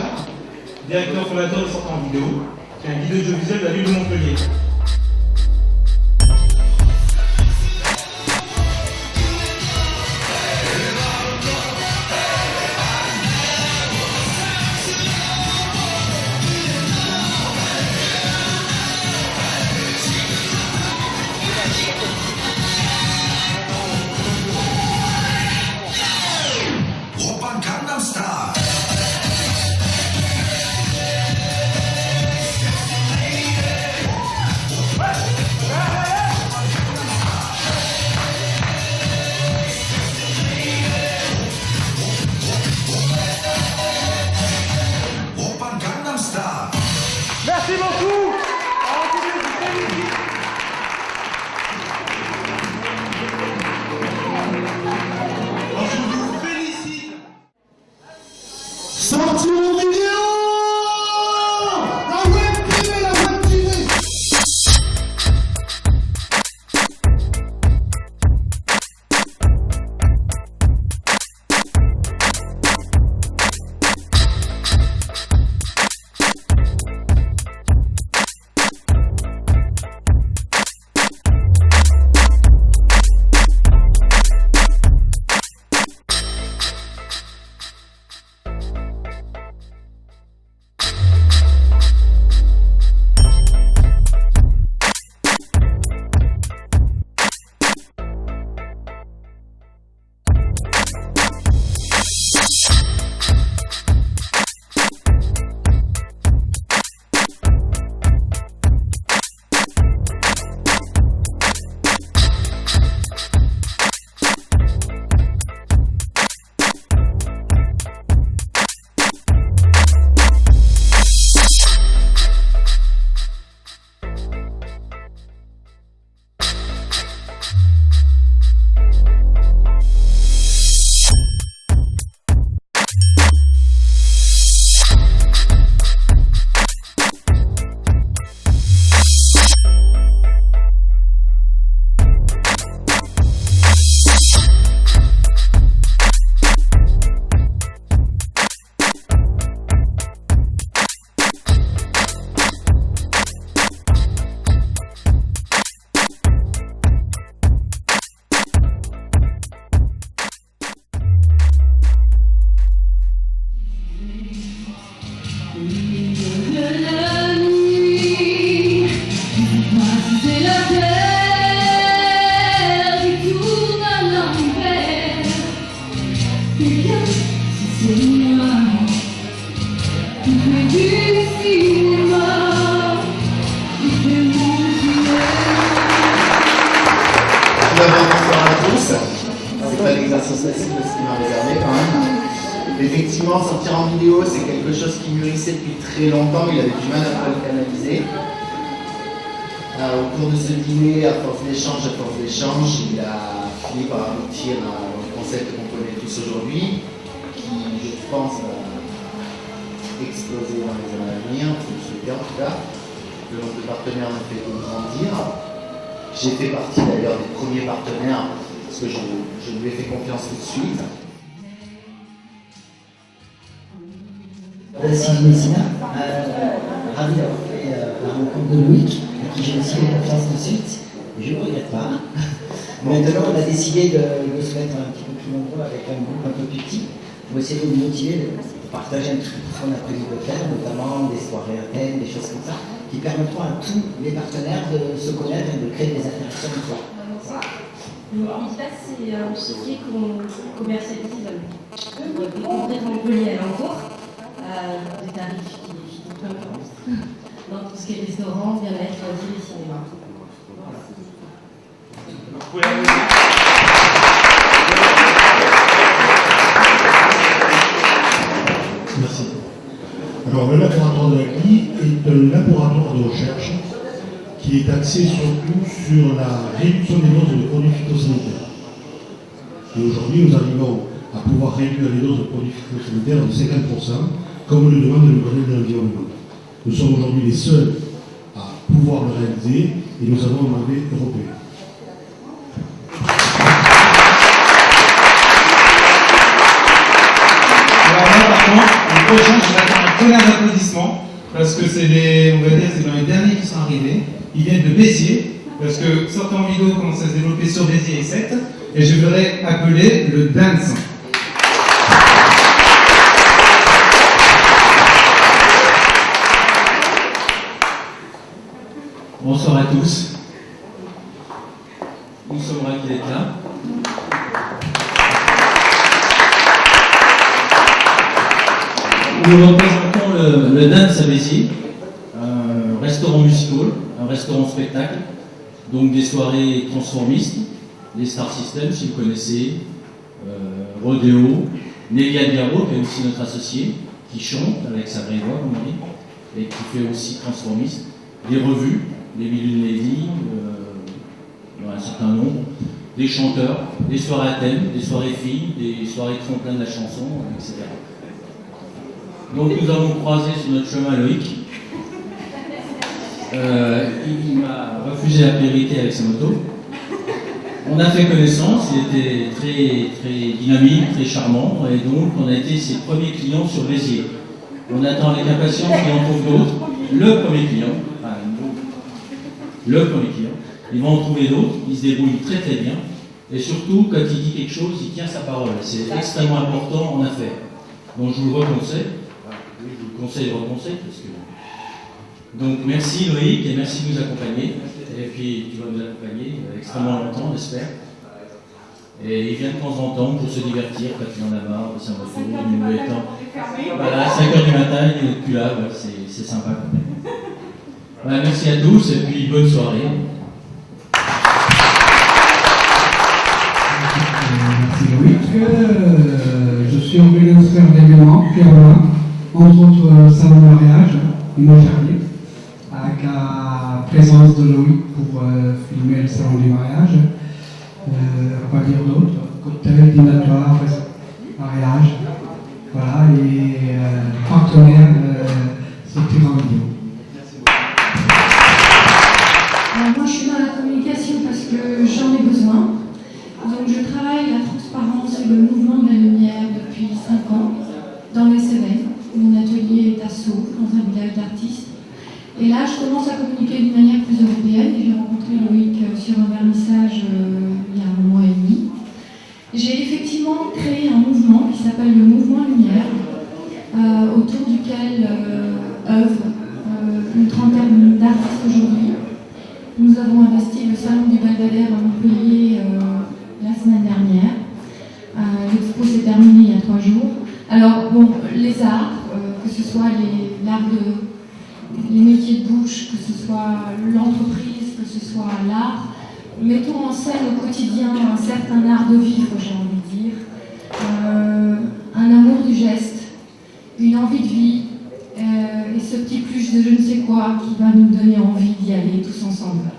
Richard, directeur fondateur de Sortant Vidéo, qui est un guide audiovisuel de la ville de Montpellier. Merci beaucoup. Je vous félicite. Sortir en vidéo. La web privée, la web privée. Bonsoir à tous. C'est pas l'exercice facile de ce qui m'a réservé quand même. Effectivement, sortir en vidéo, c'est quelque chose qui mûrissait depuis très longtemps. Il avait du mal à le canaliser. Au cours de ce dîner, à force d'échange, il a fini par aboutir à un concept qu'on connaît tous aujourd'hui, qui, je pense, va exploser dans les années à venir, je le souhaite en tout cas. Le nombre de partenaires ne fait que grandir. J'ai fait partie d'ailleurs des premiers partenaires, parce que je lui ai fait confiance tout de suite. Sylvie Messina, ravi d'avoir fait la rencontre de Loïc, à qui j'ai aussi fait confiance ensuite. Je ne regrette pas. Maintenant, on a décidé de se mettre un petit peu plus nombreux avec un groupe un peu plus petit pour essayer de nous motiver, de partager un petit peu ce qu'on a prévu de faire, notamment des soirées à thème, des choses comme ça, qui permettront à tous les partenaires de se connaître et de créer des interactions entre eux. L'Unitas, c'est un chiffrier qu'on commercialise pour découvrir Montpellier à l'encours, des tarifs qui font plein dans tout ce qui est restaurant, bien-être, loisirs et cinéma. Merci. Alors, le laboratoire de la CLI est un laboratoire de recherche qui est axé surtout sur la réduction des doses de produits phytosanitaires. Et aujourd'hui, nous arrivons à pouvoir réduire les doses de produits phytosanitaires de 50%, comme le demande le Grenelle de l'environnement. Nous sommes aujourd'hui les seuls à pouvoir le réaliser et nous avons un brevet européen. Alors là, par contre, le prochain, je vais attendre applaudissements, parce que c'est on va dire, c'est dans les derniers qui sont arrivés. Ils viennent de Béziers, parce que certains vidéos commencent à se développer sur Béziers et Sète, et je voudrais appeler le dance. Bonsoir à tous. Nous sommes ravis d'être là. Nous représentons le Dance à Béziers, un restaurant musical, un restaurant spectacle, donc des soirées transformistes, les Star System si vous connaissez, Rodéo, Nélia Diabo qui est aussi notre associé, qui chante avec sa vraie voix comme on dit, et qui fait aussi transformiste, des revues, des Milune Lady, un certain nombre, des chanteurs, des soirées à thème, des soirées filles, des soirées tremplin de la chanson, etc. Donc nous avons croisé sur notre chemin Loïc. Il m'a refusé la priorité avec sa moto. On a fait connaissance, il était très dynamique, très charmant, et donc on a été ses premiers clients sur Béziers. On attend avec impatience qu'il en trouve d'autres. Le premier client, il va en trouver d'autres, il se débrouille très bien, et surtout quand il dit quelque chose, il tient sa parole. C'est extrêmement important en affaires. Donc je vous le reconseille. Oui, je vous conseille de reconseiller parce que. Donc merci Loïc et merci de nous accompagner. Et puis tu vas nous accompagner extrêmement longtemps, j'espère. Et il vient de temps en temps pour se divertir quand il en a marre de sa moto, du mauvais temps. Voilà, à 5h du matin, il n'est plus là, ouais, c'est sympa quand même. Voilà, merci à tous et puis bonne soirée. Merci Loïc. Je suis organisateur d'événements, clairement, entre autres salon de mariage, Montferrier, avec la présence de Loïc pour filmer le salon du mariage. On va dire d'autres, cocktail, dînatoire, mariage, voilà, et partenaire structure en vidéo. Moi je suis dans la communication parce que j'en ai besoin. Donc je travaille la transparence et le mouvement de la lumière depuis 5 ans dans les Cévennes. Mon atelier est à Sceaux, dans un village d'artistes. Et là je commence à communiquer d'une manière plus européenne et j'ai rencontré Loïc sur un vernissage il y a 1 mois et demi. J'ai effectivement créé un mouvement qui s'appelle le Mouvement Lumière, autour duquel œuvrent une trentaine d'artistes aujourd'hui. Nous avons investi le salon du Belvédère à Montpellier la semaine dernière. L'expo s'est terminée il y a 3 jours. Alors, bon, les arts, que ce soit les métiers de bouche, que ce soit l'entreprise, que ce soit l'art, mettons en scène au quotidien un certain art de vivre, j'ai envie de dire, un amour du geste, une envie de vie, et ce petit plus de je ne sais quoi qui va nous donner envie d'y aller tous ensemble.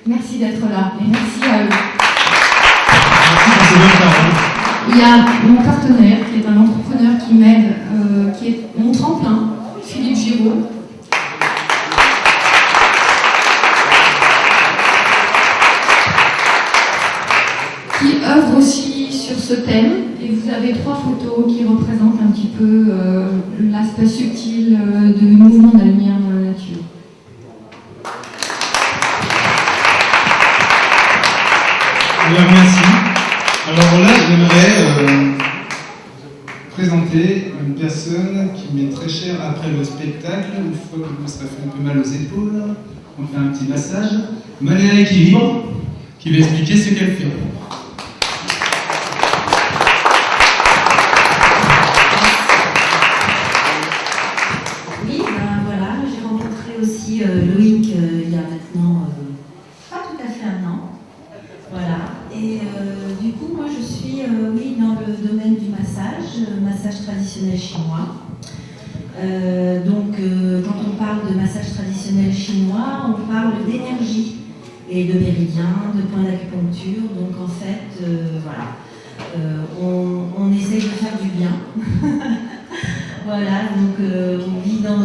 Merci d'être là et merci à eux. Il y a mon partenaire qui est un entrepreneur qui m'aide, qui est mon tremplin, Philippe Giraud. Qui œuvre aussi sur ce thème, et vous avez 3 photos qui représentent un petit peu l'aspect subtil du mouvement de la lumière dans la nature. Bien, merci. Alors là, j'aimerais présenter une personne qui m'est très chère après le spectacle. Une fois que vous serez fait un peu mal aux épaules, on fait un petit massage. Maléa Équilibre, qui va expliquer ce qu'elle fait. Oui, ben voilà, j'ai rencontré aussi Loïc il y a maintenant pas tout à fait 1 an. Voilà, et du coup, moi je suis oui, dans le domaine du massage traditionnel chinois. Donc, quand on parle de massage traditionnel chinois, on parle d'énergie et de méridien, de points d'acupuncture. Donc, en fait, voilà, on essaye de faire du bien. Voilà, donc on vit dans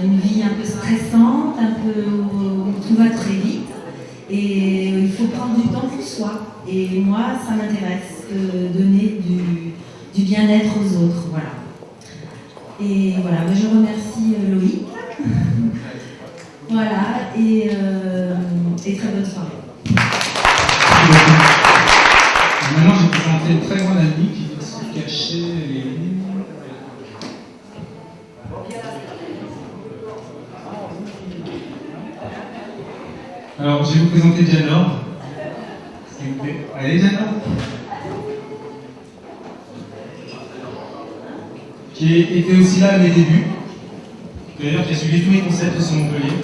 une vie un peu stressante, un peu où tout va très vite. Et il faut prendre du temps pour soi. Et moi, ça m'intéresse de donner du bien-être aux autres. Voilà. Et voilà, je remercie remercie Loïc. Voilà, et très bonne soirée. Maintenant, je vais présenter une très grande amie qui va se cacher les... Alors, je vais vous présenter Janor. S'il vous plaît. Allez, Janor. Qui était aussi là à mes débuts. D'ailleurs, qui a suivi tous mes concepts sur Montpellier.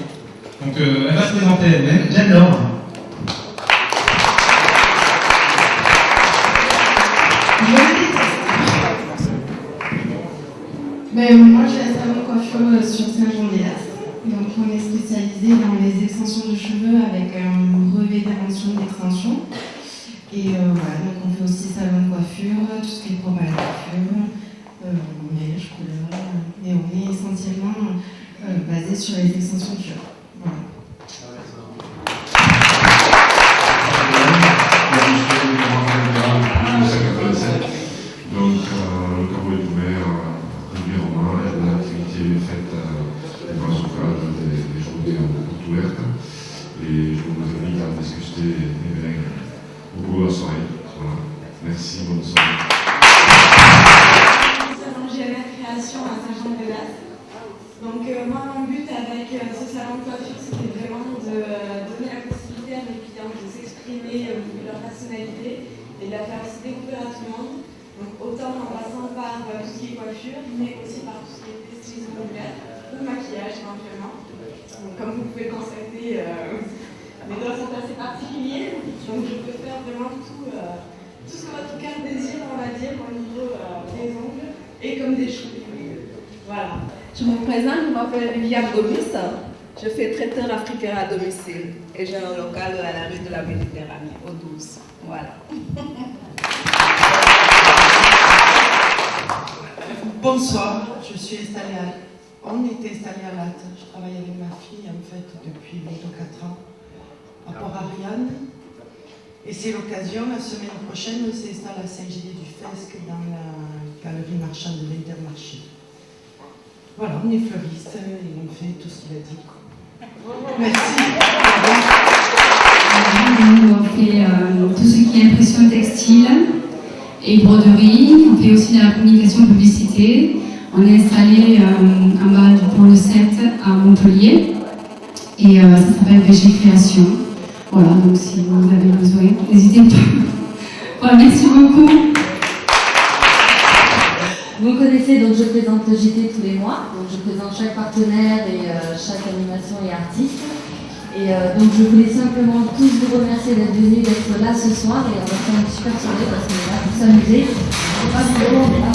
Donc, elle va se présenter elle-même. Janor. Moi, j'ai un salon de coiffure sur Saint-Jean-d'Élas. Donc, on est spécialisé dans les extensions de cheveux avec un brevet d'invention d'extension. Et voilà, donc on fait aussi salon de coiffure, tout ce qui est propre à la coiffure, mèche, couleur. Et on est essentiellement basé sur les extensions de cheveux. Voilà. Donc, le Carreau est ouvert régulièrement, il y a des activités faites des places locales, des journées ouvertes. Et je vous invite à discuter et venir au bout de la soirée. Voilà. Merci, bonne soirée. Salon GMR Création à Saint-Jean-de-Las. Donc, moi, mon but avec ce salon de coiffure, c'était vraiment de donner la possibilité à mes clients de s'exprimer au niveau de leur personnalité et de la faire aussi découvrir à tout le monde. Donc autant en passant par tout ce qui est coiffure, mais aussi par tout ce qui est stylisme modulaire ou maquillage éventuellement. Donc, comme vous pouvez le constater, mes doigts sont assez particuliers, donc je peux faire vraiment tout ce que votre cœur désire, on va dire, au niveau des ongles et comme des cheveux. Voilà. Je me présente, je m'appelle Viviane Gomis, je fais traiteur africain à domicile et j'ai un local à la rue de la Méditerranée, au 12. Voilà. Bonsoir, je suis installée on était installé à Latte. Je travaille avec ma fille en fait depuis bientôt 4 ans à Port-Ariane. Et c'est l'occasion, la semaine prochaine, on s'installe à Saint-Gédé-du-Fesque dans la galerie marchande de l'Intermarché. Voilà, on est fleuriste et on fait tout ce qu'il a dit. Merci. On fait tout ce qui est impression textile et broderie. On fait aussi de la communication publicité. On est installé en bas du pôle 7 à Montpellier et ça s'appelle VG Création. Voilà, donc si vous avez besoin, n'hésitez pas. Voilà, merci beaucoup. Vous me connaissez, donc je présente le JT tous les mois. Donc je présente chaque partenaire et chaque animation et artiste. Et donc je voulais simplement tous vous remercier d'être venus, d'être là ce soir. Et on va faire une super soirée parce qu'on est là pour s'amuser. C'est pas si bon, mais là,